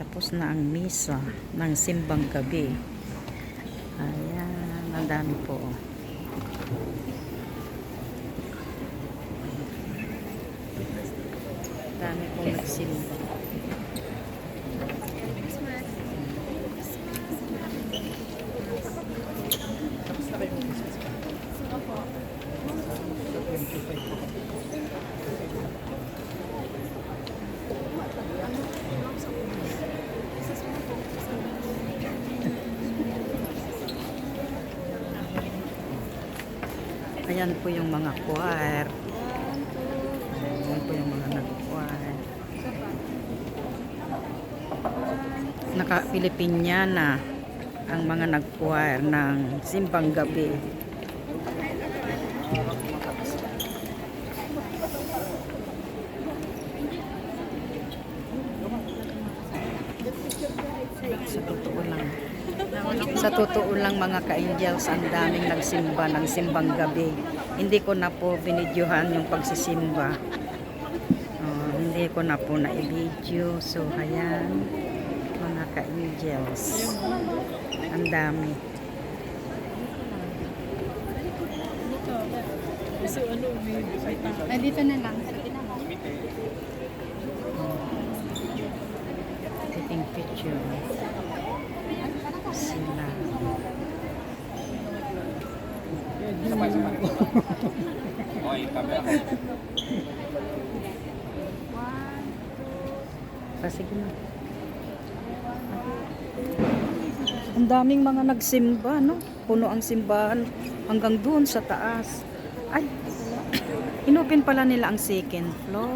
Tapos na ang misa ng simbang gabi. Ayan, ang dami po. Dami po nagsimba. Ayan po yung mga choir. Ayan po yung mga nag-choir. Naka-Pilipinyana ang mga nag-choir ng simbang gabi. Sa totoo lang mga ka-angels, ang daming nagsimba ng simbang gabi. Hindi ko na po binidyohan yung pagsisimba. Hindi ko na po na-video. So, ayan, mga ka-angels. Ang dami. Nandito na lang. Taking picture. Sila. Sige na. Ang daming mga nagsimba, no? Puno ang simbahan hanggang doon sa taas. Ay, inopen pala nila ang second floor.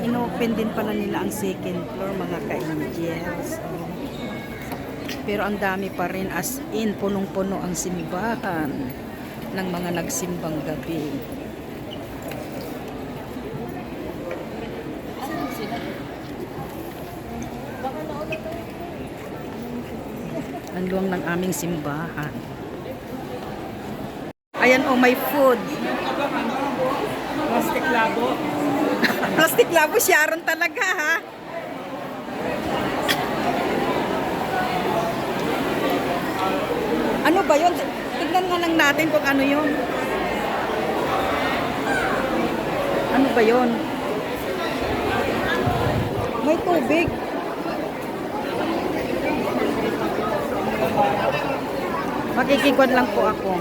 Inopen din pala nila ang second floor, mga ka-angels. Pero ang dami pa rin, as in, punong-puno ang simbahan ng mga nagsimbang gabi. Ang luwang ng aming simbahan. Ayan, oh, may food. Plastic labo. Plastic labo, Sharon talaga, ha? Ano ba yun? Tignan nga lang natin kung ano yun. Ano ba yun? May tubig. Makikikwan lang po ako.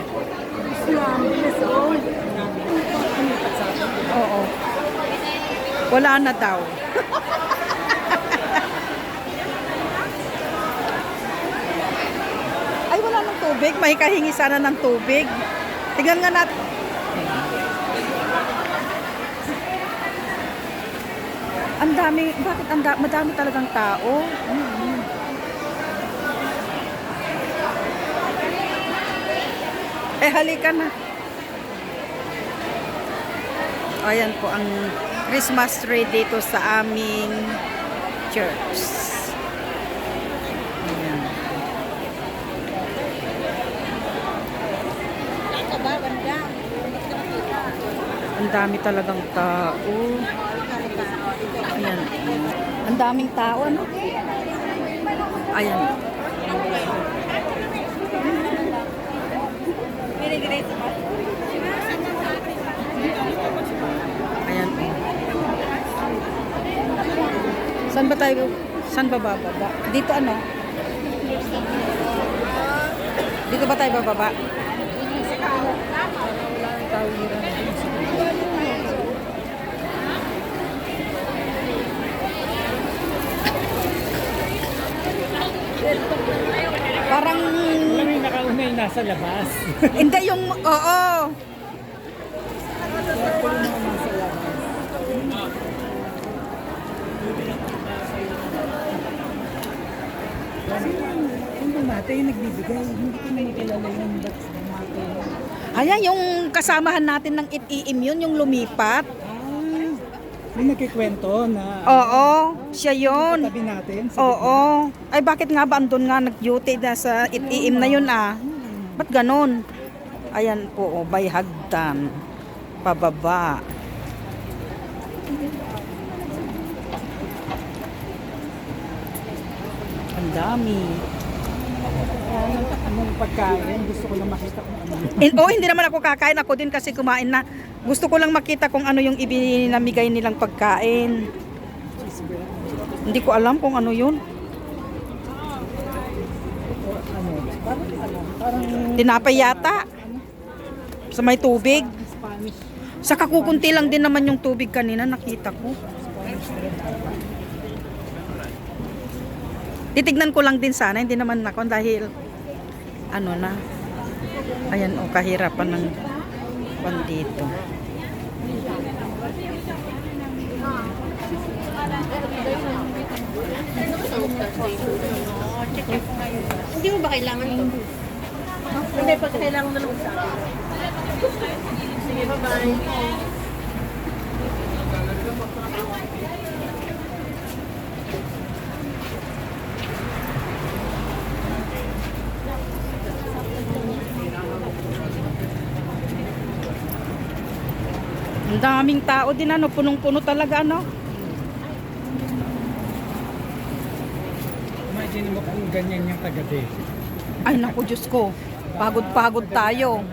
Oo. Wala na daw. Ay, wala ng tubig. May kahingi sana ng tubig. Tingnan nga natin. Ang dami, bakit madami talagang tao? Halika na. Ayan po ang Christmas tree dito sa aming church. Ayan. Ang dami talagang tao. Ayan. Ang daming tao, ano? Ayan. Ayan po. Saan ba tayo? Saan ba bababa? Dito ano? Dito ba tayo bababa? Parang May nakauna yung nasa labas. hindi yung, oo. Yung bumate yung nagbibigay. Hindi ko nakikilala yung bumate. Ayan, yung kasamahan natin ng ITIM yun, yung lumipat. May nagkikwento na Oo, siya yun. tabi natin. Oo. Ay, bakit nga ba andun nga nag-duty na sa ITIM na yun, ah? Ba't ganon? Ayan po, by hagdan. Pababa. Ang dami. Kaya anong pagkain, gusto ko na makita kung ano yun. Hindi naman ako kakain. Ako din kasi kumain na. Gusto ko lang makita kung ano yung ibinamigay nilang pagkain. Cheeseburger. Hindi ko alam kung ano yun. O ano, parang Tinapay yata. Sa may tubig. Spanish. Sa kakukunti lang din naman yung tubig kanina. Nakita ko. Titignan ko lang din sana. Hindi naman ako dahil ano na. Ayan o, kahirapan ng pandito. Hindi mo ba kailangan to? Hindi, pag kailangan mo lang sa akin. Sige, bye-bye. Ang daming tao din ano, punong-puno talaga ano. Imagine mo kung ganyan yung kagabi. Ay naku Diyos ko, pagod-pagod tayo.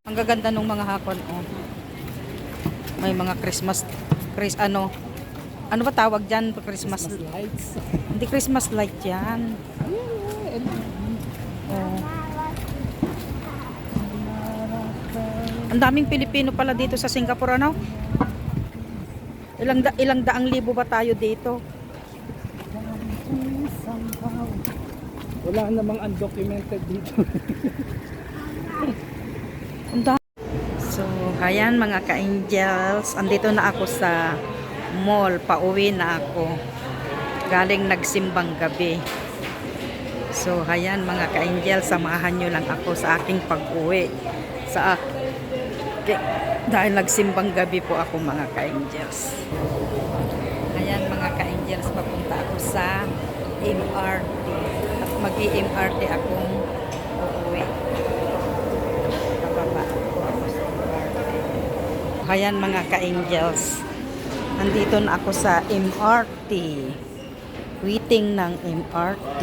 Ang gaganda ng mga hakon oh. May mga ano ba tawag dyan? Christmas Lights. Hindi Christmas light yan. Oh. Ang daming Pilipino pala dito sa Singapore ano? Ilang daang libo ba tayo dito? Wala namang undocumented dito. So, ayan mga ka-angels, andito na ako sa mall, pauwi na ako. Galing nagsimbang gabi. So, ayan mga ka-angels, samahan nyo lang ako sa aking pag-uwi. Dahil nagsimbang gabi po ako mga ka-angels. Ayan mga ka-angels, papunta ako sa MRT. At mag-i-MRT akong uuwi. Pababa ako sa MRT. Ayan mga ka-angels. Nandito na ako sa MRT. Waiting ng MRT.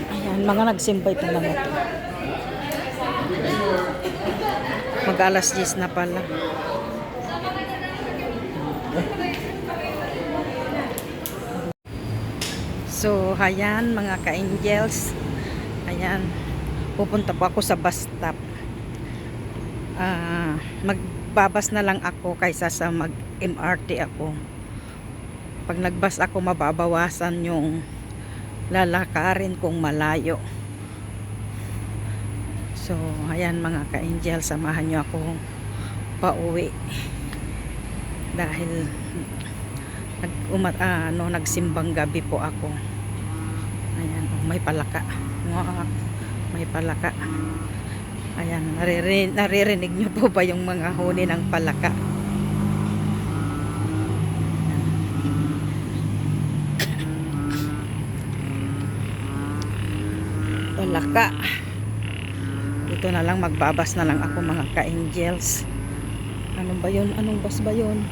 Ayan, mga nagsimbay ito mga ito. Mag-alas 10 na pala. So, ayan mga ka-angels. Ayan. Pupunta po ako sa bus stop. Magbabas na lang ako kaysa sa mag-MRT ako. Pag nagbas ako, mababawasan yung lalakarin kung malayo. So, ayan mga ka-angel, samahan nyo ako pauwi. Dahil nagsimbang gabi po ako. Ayan, may palaka. May palaka. Ayan, naririnig nyo po ba yung mga huni ng palaka? Palaka. Ito na lang, magbabas na lang ako mga ka-angels. Ano ba yun? Anong bus ba yun?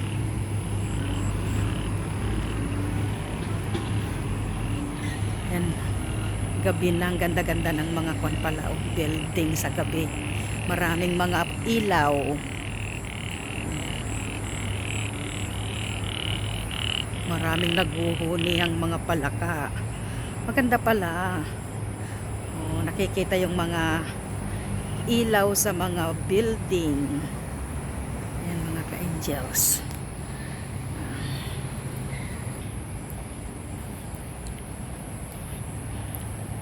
Yan. Gabi na, ang ganda-ganda ng mga kwan pala o building sa gabi. Maraming mga ilaw. Maraming naguhuni ang mga palaka. Maganda pala. Oh, nakikita yung mga ilaw sa mga building. Ayan mga ka-angels.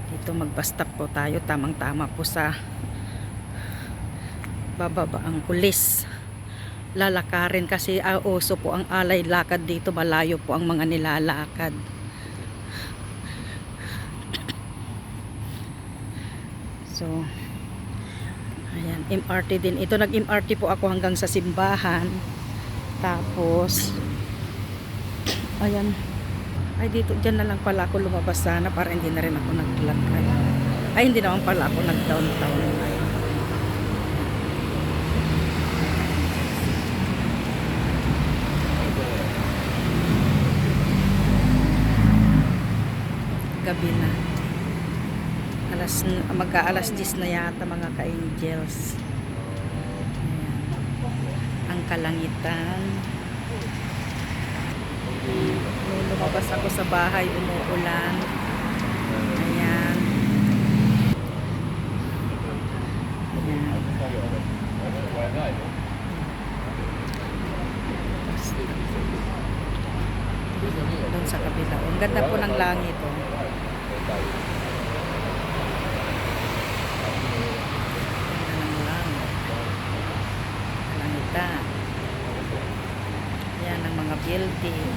Dito magbastap po tayo. Tamang-tama po sa bababa ang pulis. Lalakarin kasi uso po ang alay lakad dito. Malayo po ang mga nilalakad. So, ayan, MRT din. Ito nag-MRT po ako hanggang sa simbahan. Tapos, ayan. Ay, dito, dyan na lang pala ako lumabas sana para hindi na rin ako naglakad. Ay, hindi naman pala ako nag-downtown. gabi na. Mag-aalas 10 na yata mga ka-angels. Ayan. Ang kalangitan. Nung lumabas ako sa bahay, umuulan. Ayan. Ayan. Doon sa kabila. Ang ganda po ng langit. Oh. Ganda ng langit. Kalangitan. Yan ang mga building.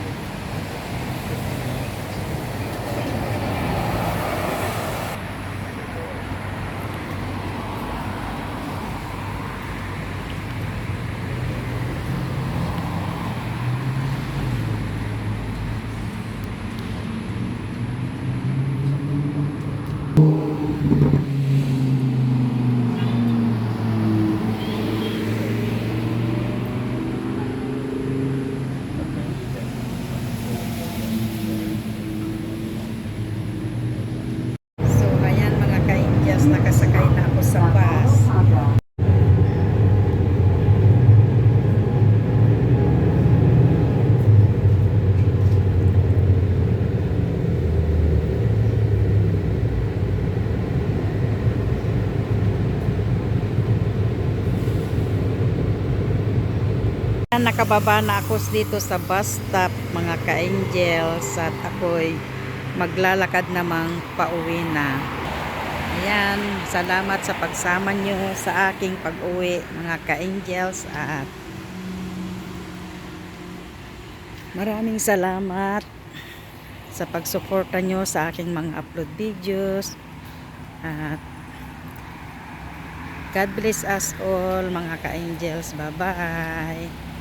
So, ayan mga ka-angels, nakasakay na ako sa bus. Nakababa na ako dito sa bus stop mga ka-angels at ako'y maglalakad namang pauwi na. Ayan, salamat sa pagsama nyo sa aking pag-uwi mga ka-angels at maraming salamat sa pagsuporta nyo sa aking mga upload videos at God bless us all mga ka-angels. Bye-bye.